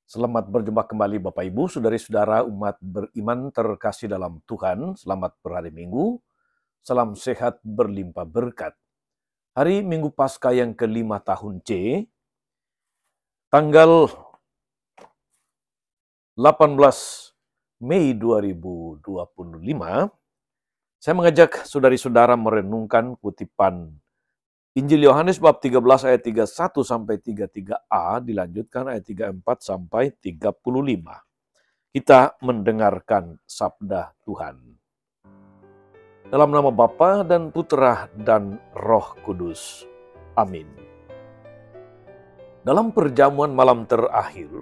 Selamat berjumpa kembali Bapak Ibu, saudari-saudara umat beriman terkasih dalam Tuhan. Selamat berhari Minggu, salam sehat berlimpah berkat. Hari Minggu Paskah yang kelima tahun C, tanggal 18 Mei 2025, saya mengajak saudari-saudara merenungkan kutipan Injil Yohanes bab 13 ayat 31 sampai 33a, dilanjutkan ayat 34 sampai 35. Kita mendengarkan sabda Tuhan. Dalam nama Bapa dan Putra dan Roh Kudus. Amin. Dalam perjamuan malam terakhir,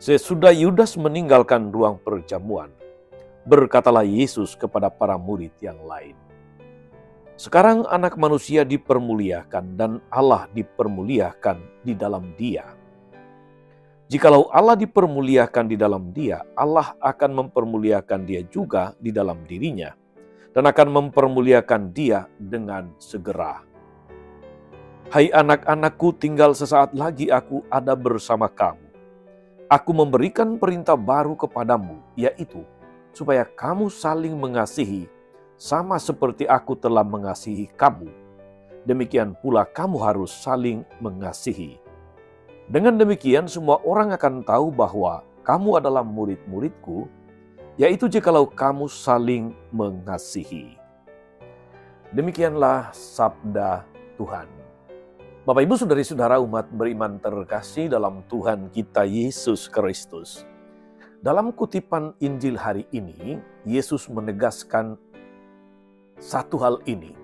sesudah Yudas meninggalkan ruang perjamuan, berkatalah Yesus kepada para murid yang lain, "Sekarang anak manusia dipermuliakan dan Allah dipermuliakan di dalam Dia. Jikalau Allah dipermuliakan di dalam Dia, Allah akan mempermuliakan Dia juga di dalam dirinya, dan akan mempermuliakan Dia dengan segera. Hai anak-anakku, tinggal sesaat lagi aku ada bersama kamu. Aku memberikan perintah baru kepadamu, yaitu supaya kamu saling mengasihi, sama seperti aku telah mengasihi kamu. Demikian pula kamu harus saling mengasihi. Dengan demikian semua orang akan tahu bahwa kamu adalah murid-muridku, yaitu jikalau kamu saling mengasihi." Demikianlah sabda Tuhan. Bapak Ibu saudari-saudara umat beriman terkasih dalam Tuhan kita Yesus Kristus. Dalam kutipan Injil hari ini, Yesus menegaskan satu hal ini.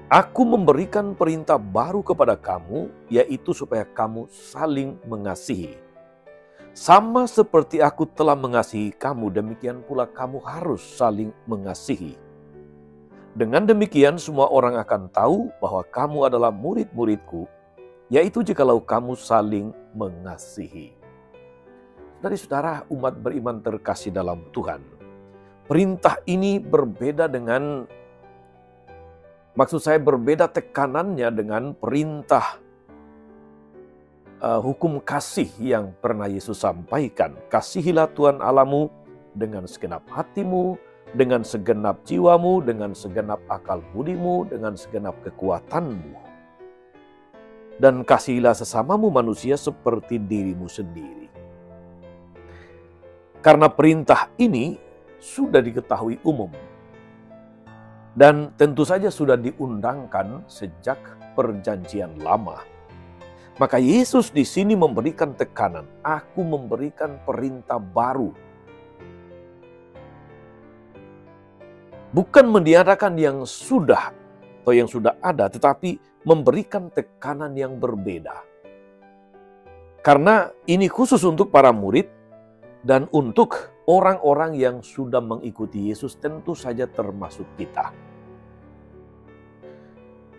Aku memberikan perintah baru kepada kamu, yaitu supaya kamu saling mengasihi. Sama seperti aku telah mengasihi kamu, demikian pula kamu harus saling mengasihi. Dengan demikian semua orang akan tahu bahwa kamu adalah murid-muridku, yaitu jikalau kamu saling mengasihi. Dari saudara umat beriman terkasih dalam Tuhan, perintah ini berbeda dengan, maksud saya berbeda tekanannya dengan perintah hukum kasih yang pernah Yesus sampaikan. Kasihilah Tuhan Allahmu dengan segenap hatimu, dengan segenap jiwamu, dengan segenap akal budimu, dengan segenap kekuatanmu. Dan kasihilah sesamamu manusia seperti dirimu sendiri. Karena perintah ini sudah diketahui umum dan tentu saja sudah diundangkan sejak perjanjian lama. Maka Yesus di sini memberikan tekanan, aku memberikan perintah baru. Bukan meniadakan yang sudah atau yang sudah ada, tetapi memberikan tekanan yang berbeda. Karena ini khusus untuk para murid dan untuk orang-orang yang sudah mengikuti Yesus, tentu saja termasuk kita.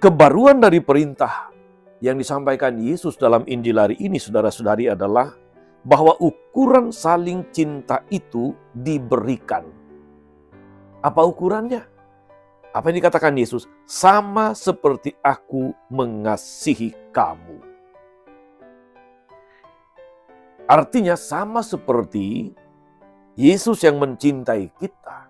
Kebaruan dari perintah yang disampaikan Yesus dalam Injil hari ini, saudara-saudari, adalah bahwa ukuran saling cinta itu diberikan. Apa ukurannya? Apa yang dikatakan Yesus? Sama seperti aku mengasihi kamu. Artinya sama seperti Yesus yang mencintai kita.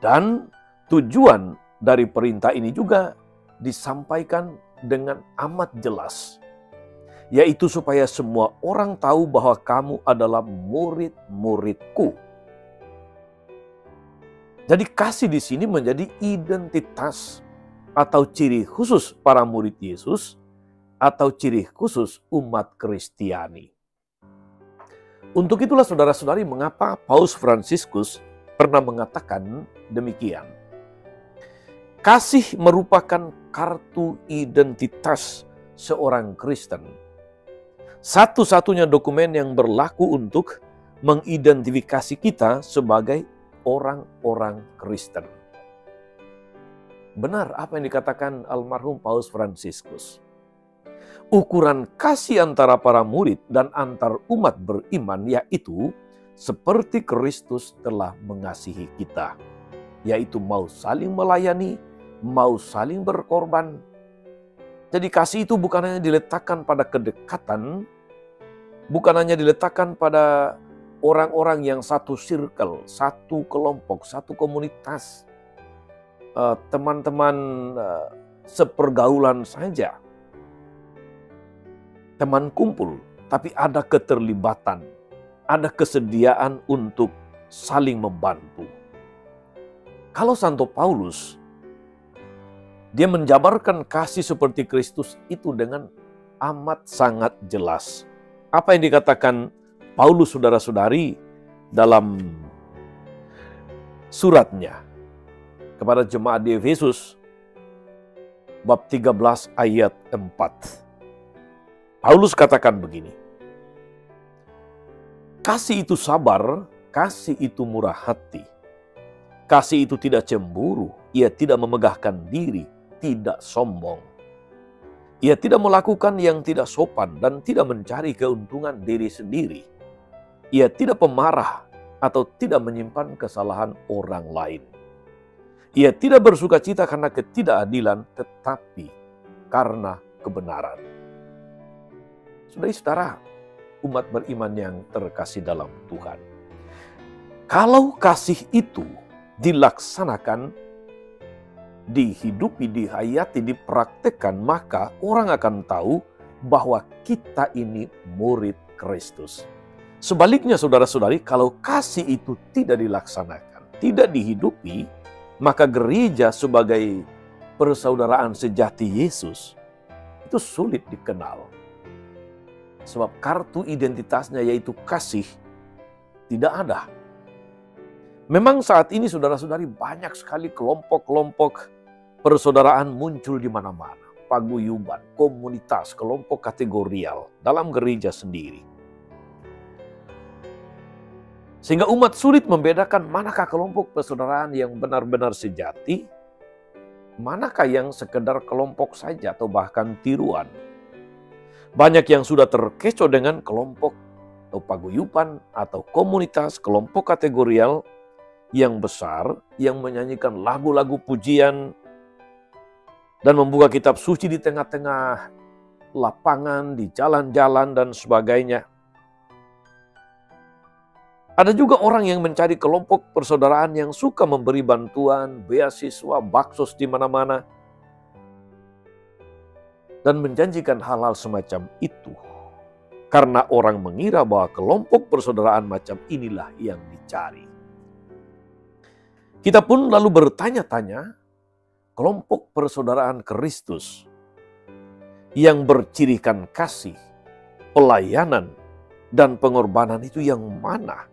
Dan tujuan dari perintah ini juga disampaikan dengan amat jelas, yaitu supaya semua orang tahu bahwa kamu adalah murid-muridku. Jadi kasih di sini menjadi identitas atau ciri khusus para murid Yesus atau ciri khusus umat Kristiani. Untuk itulah saudara-saudari mengapa Paus Fransiskus pernah mengatakan demikian. Kasih merupakan kartu identitas seorang Kristen. Satu-satunya dokumen yang berlaku untuk mengidentifikasi kita sebagai orang-orang Kristen. Benar apa yang dikatakan almarhum Paus Fransiskus. Ukuran kasih antara para murid dan antar umat beriman yaitu seperti Kristus telah mengasihi kita, yaitu mau saling melayani, mau saling berkorban. Jadi kasih itu bukan hanya diletakkan pada kedekatan, bukan hanya diletakkan pada orang-orang yang satu circle, satu kelompok, satu komunitas, teman-teman sepergaulan saja, teman kumpul, tapi ada keterlibatan, ada kesediaan untuk saling membantu. Kalau Santo Paulus, dia menjabarkan kasih seperti Kristus itu dengan amat sangat jelas. Apa yang dikatakan Paulus, saudara-saudari, dalam suratnya kepada jemaat di Efesus, bab 13 ayat 4. Paulus katakan begini, kasih itu sabar, kasih itu murah hati, kasih itu tidak cemburu, ia tidak memegahkan diri, tidak sombong. Ia tidak melakukan yang tidak sopan dan tidak mencari keuntungan diri sendiri. Ia tidak pemarah atau tidak menyimpan kesalahan orang lain. Ia tidak bersukacita karena ketidakadilan, tetapi karena kebenaran. Saudara-saudara, umat beriman yang terkasih dalam Tuhan, kalau kasih itu dilaksanakan, dihidupi, dihayati, dipraktekkan, maka orang akan tahu bahwa kita ini murid Kristus. Sebaliknya, saudara-saudari, kalau kasih itu tidak dilaksanakan, tidak dihidupi, maka gereja sebagai persaudaraan sejati Yesus itu sulit dikenal. Sebab kartu identitasnya yaitu kasih tidak ada. Memang saat ini, saudara-saudari, banyak sekali kelompok-kelompok persaudaraan muncul di mana-mana. Paguyuban, komunitas, kelompok kategorial dalam gereja sendiri. Sehingga umat sulit membedakan manakah kelompok persaudaraan yang benar-benar sejati, manakah yang sekedar kelompok saja atau bahkan tiruan. Banyak yang sudah terkecoh dengan kelompok atau paguyuban atau komunitas, kelompok kategorial yang besar, yang menyanyikan lagu-lagu pujian dan membuka kitab suci di tengah-tengah lapangan, di jalan-jalan dan sebagainya. Ada juga orang yang mencari kelompok persaudaraan yang suka memberi bantuan, beasiswa, baksos di mana-mana, dan menjanjikan hal-hal semacam itu. Karena orang mengira bahwa kelompok persaudaraan macam inilah yang dicari. Kita pun lalu bertanya-tanya, kelompok persaudaraan Kristus yang bercirikan kasih, pelayanan, dan pengorbanan itu yang mana?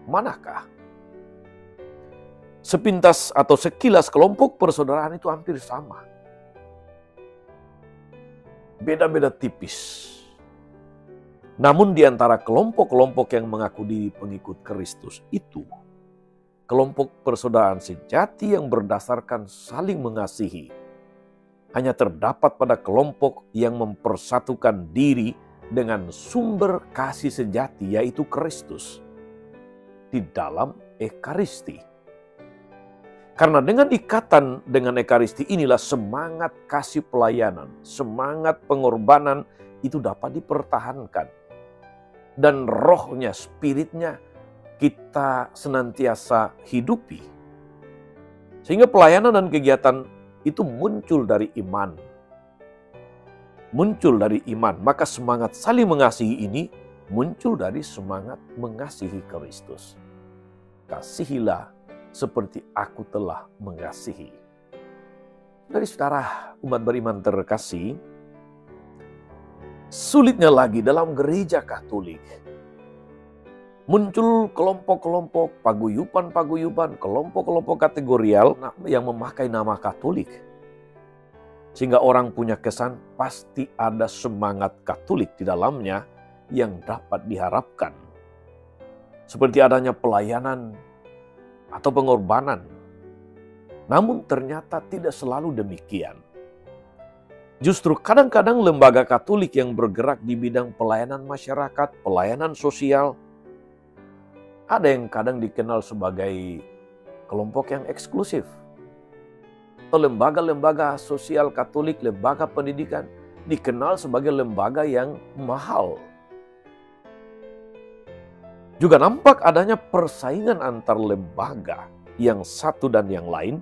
Manakah? Sepintas atau sekilas kelompok persaudaraan itu hampir sama. Beda-beda tipis. Namun di antara kelompok-kelompok yang mengaku diri pengikut Kristus itu, kelompok persaudaraan sejati yang berdasarkan saling mengasihi hanya terdapat pada kelompok yang mempersatukan diri dengan sumber kasih sejati, yaitu Kristus, di dalam Ekaristi. Karena dengan ikatan dengan Ekaristi inilah semangat kasih pelayanan, semangat pengorbanan itu dapat dipertahankan. Dan rohnya, spiritnya kita senantiasa hidupi. Sehingga pelayanan dan kegiatan itu muncul dari iman. Muncul dari iman. Maka semangat saling mengasihi ini muncul dari semangat mengasihi Kristus. Kasihilah seperti aku telah mengasihi. Dari saudara umat beriman terkasih, sulitnya lagi dalam gereja Katolik. Muncul kelompok-kelompok, paguyuban-paguyuban, kelompok-kelompok kategorial yang memakai nama Katolik. Sehingga orang punya kesan pasti ada semangat Katolik di dalamnya yang dapat diharapkan. Seperti adanya pelayanan atau pengorbanan. Namun ternyata tidak selalu demikian. Justru kadang-kadang lembaga Katolik yang bergerak di bidang pelayanan masyarakat, pelayanan sosial, ada yang kadang dikenal sebagai kelompok yang eksklusif. Atau lembaga-lembaga sosial Katolik, lembaga pendidikan, dikenal sebagai lembaga yang mahal, Juga nampak adanya persaingan antar lembaga yang satu dan yang lain,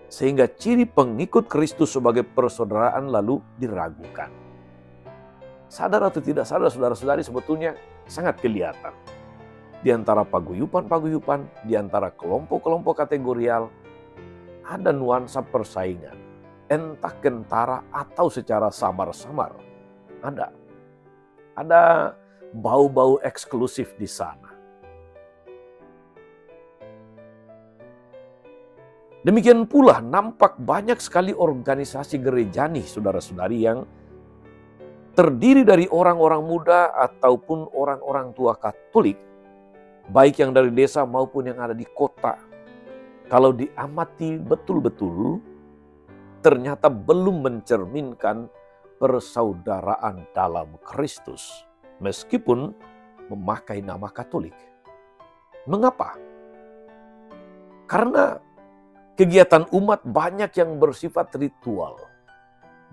sehingga ciri pengikut Kristus sebagai persaudaraan lalu diragukan. Sadar atau tidak sadar, saudara-saudari, sebetulnya sangat kelihatan. Di antara paguyuban-paguyuban, di antara kelompok-kelompok kategorial, ada nuansa persaingan. Entah kentara atau secara samar-samar. Ada bau-bau eksklusif di sana. Demikian pula nampak banyak sekali organisasi gereja nih, saudara-saudari, yang terdiri dari orang-orang muda ataupun orang-orang tua Katolik, baik yang dari desa maupun yang ada di kota. Kalau diamati betul-betul, ternyata belum mencerminkan persaudaraan dalam Kristus, meskipun memakai nama Katolik. Mengapa? Karena kegiatan umat banyak yang bersifat ritual,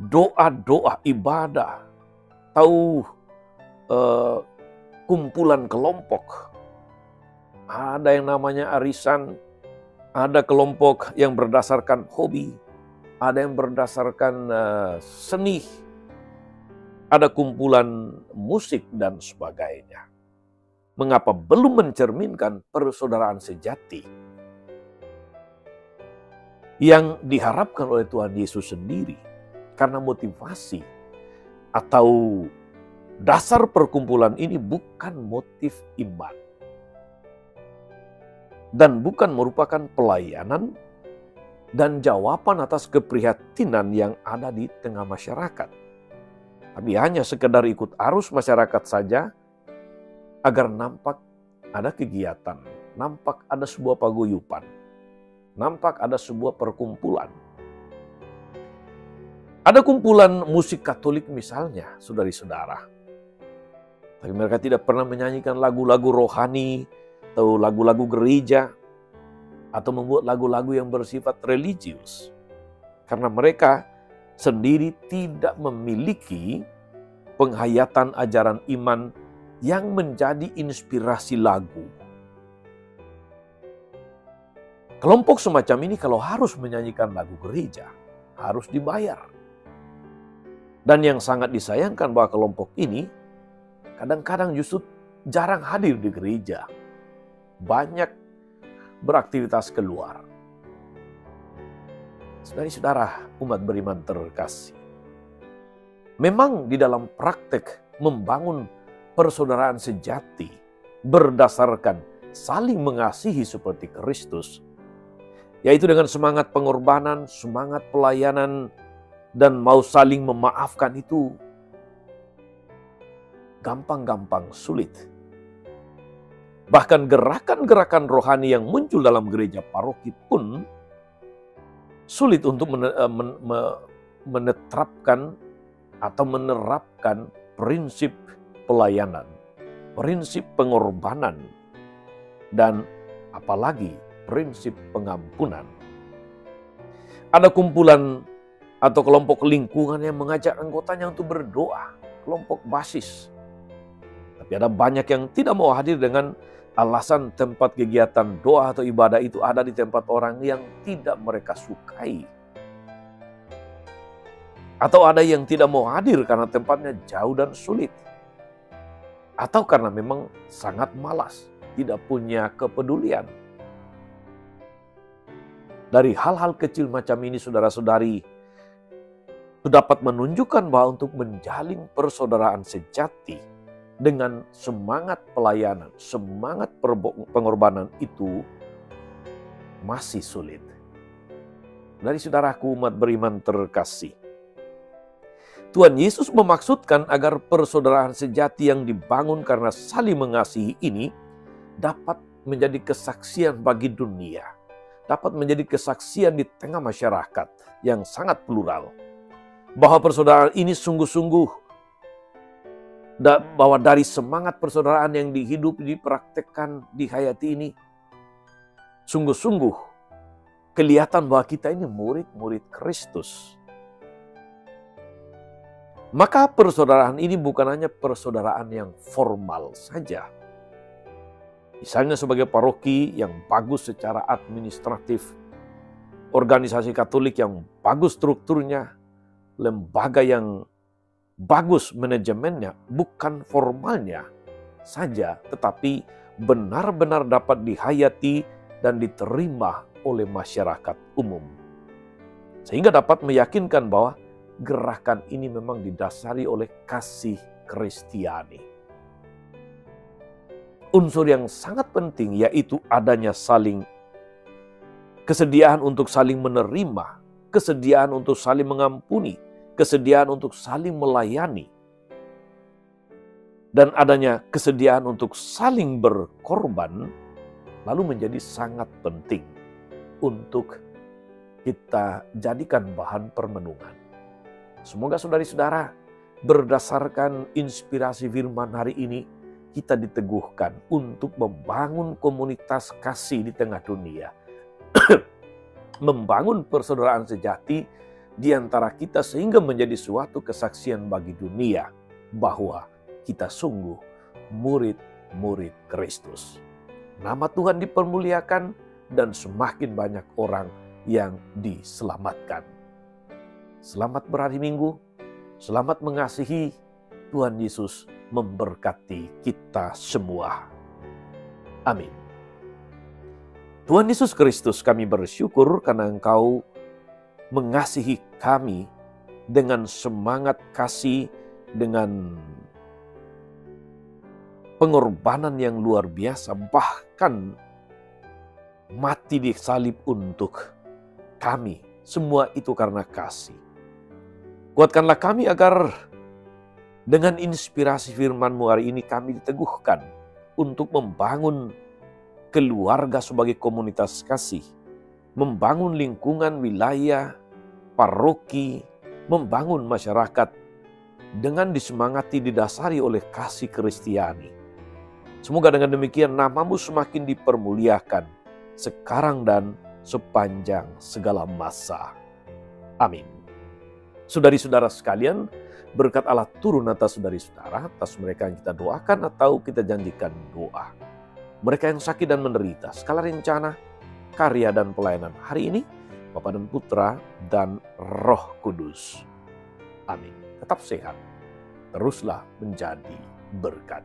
doa-doa, ibadah, atau kumpulan kelompok. Ada yang namanya arisan, ada kelompok yang berdasarkan hobi, ada yang berdasarkan seni, ada kumpulan musik dan sebagainya. Mengapa belum mencerminkan persaudaraan sejati yang diharapkan oleh Tuhan Yesus sendiri? Karena motivasi atau dasar perkumpulan ini bukan motif iman dan bukan merupakan pelayanan dan jawaban atas keprihatinan yang ada di tengah masyarakat. Tapi hanya sekedar ikut arus masyarakat saja agar nampak ada kegiatan, nampak ada sebuah paguyuban, nampak ada sebuah perkumpulan. Ada kumpulan musik Katolik misalnya, saudari-saudara. Tapi mereka tidak pernah menyanyikan lagu-lagu rohani atau lagu-lagu gereja, atau membuat lagu-lagu yang bersifat religius. Karena mereka sendiri tidak memiliki penghayatan ajaran iman yang menjadi inspirasi lagu. Kelompok semacam ini kalau harus menyanyikan lagu gereja, harus dibayar. Dan yang sangat disayangkan bahwa kelompok ini kadang-kadang justru jarang hadir di gereja. Banyak beraktivitas keluar. Saudara-saudara umat beriman terkasih, memang di dalam praktek membangun persaudaraan sejati berdasarkan saling mengasihi seperti Kristus, yaitu dengan semangat pengorbanan, semangat pelayanan, dan mau saling memaafkan, itu gampang-gampang sulit. Bahkan gerakan-gerakan rohani yang muncul dalam gereja paroki pun sulit untuk menetapkan atau menerapkan prinsip pelayanan, prinsip pengorbanan, dan apalagi prinsip pengampunan. Ada kumpulan atau kelompok lingkungan yang mengajak anggotanya untuk berdoa, kelompok basis. Tapi ada banyak yang tidak mau hadir dengan alasan tempat kegiatan doa atau ibadah itu ada di tempat orang yang tidak mereka sukai. Atau ada yang tidak mau hadir karena tempatnya jauh dan sulit. Atau karena memang sangat malas, tidak punya kepedulian. Dari hal-hal kecil macam ini, saudara-saudari, itu dapat menunjukkan bahwa untuk menjalin persaudaraan sejati dengan semangat pelayanan, semangat pengorbanan itu masih sulit. Dari saudaraku umat beriman terkasih, Tuhan Yesus memaksudkan agar persaudaraan sejati yang dibangun karena saling mengasihi ini dapat menjadi kesaksian bagi dunia, dapat menjadi kesaksian di tengah masyarakat yang sangat plural, bahwa persaudaraan ini sungguh-sungguh, bahwa dari semangat persaudaraan yang dihidupi, dipraktekkan, dihayati ini, sungguh-sungguh kelihatan bahwa kita ini murid-murid Kristus. Maka persaudaraan ini bukan hanya persaudaraan yang formal saja, Misalnya sebagai paroki yang bagus secara administratif, organisasi Katolik yang bagus strukturnya, lembaga yang bagus manajemennya, bukan formalnya saja, tetapi benar-benar dapat dihayati dan diterima oleh masyarakat umum. Sehingga dapat meyakinkan bahwa gerakan ini memang didasari oleh kasih Kristiani. Unsur yang sangat penting yaitu adanya kesediaan untuk saling menerima, kesediaan untuk saling mengampuni, kesediaan untuk saling melayani, dan adanya kesediaan untuk saling berkorban, lalu menjadi sangat penting untuk kita jadikan bahan permenungan. Semoga saudari-saudara, berdasarkan inspirasi firman hari ini, kita diteguhkan untuk membangun komunitas kasih di tengah dunia. Membangun persaudaraan sejati di antara kita sehingga menjadi suatu kesaksian bagi dunia bahwa kita sungguh murid-murid Kristus. Nama Tuhan dipermuliakan dan semakin banyak orang yang diselamatkan. Selamat berhari Minggu, selamat mengasihi. Tuhan Yesus memberkati kita semua. Amin. Tuhan Yesus Kristus, kami bersyukur karena Engkau mengasihi kami dengan semangat kasih, dengan pengorbanan yang luar biasa, bahkan mati di salib untuk kami. Semua itu karena kasih. Kuatkanlah kami agar dengan inspirasi firman-Mu hari ini kami diteguhkan untuk membangun keluarga sebagai komunitas kasih, membangun lingkungan wilayah, paroki, membangun masyarakat dengan disemangati didasari oleh kasih Kristiani. Semoga dengan demikian nama-Mu semakin dipermuliakan sekarang dan sepanjang segala masa. Amin. Saudari-saudara sekalian, berkat Allah turun atas saudari-saudara, atas mereka yang kita doakan atau kita janjikan doa. Mereka yang sakit dan menderita, skala rencana, karya dan pelayanan hari ini, Bapa dan Putra dan Roh Kudus. Amin. Tetap sehat, teruslah menjadi berkat.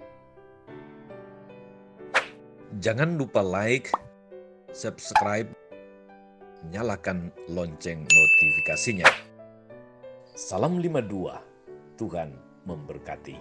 Jangan lupa like, subscribe, nyalakan lonceng notifikasinya. Salam 52, Tuhan memberkati.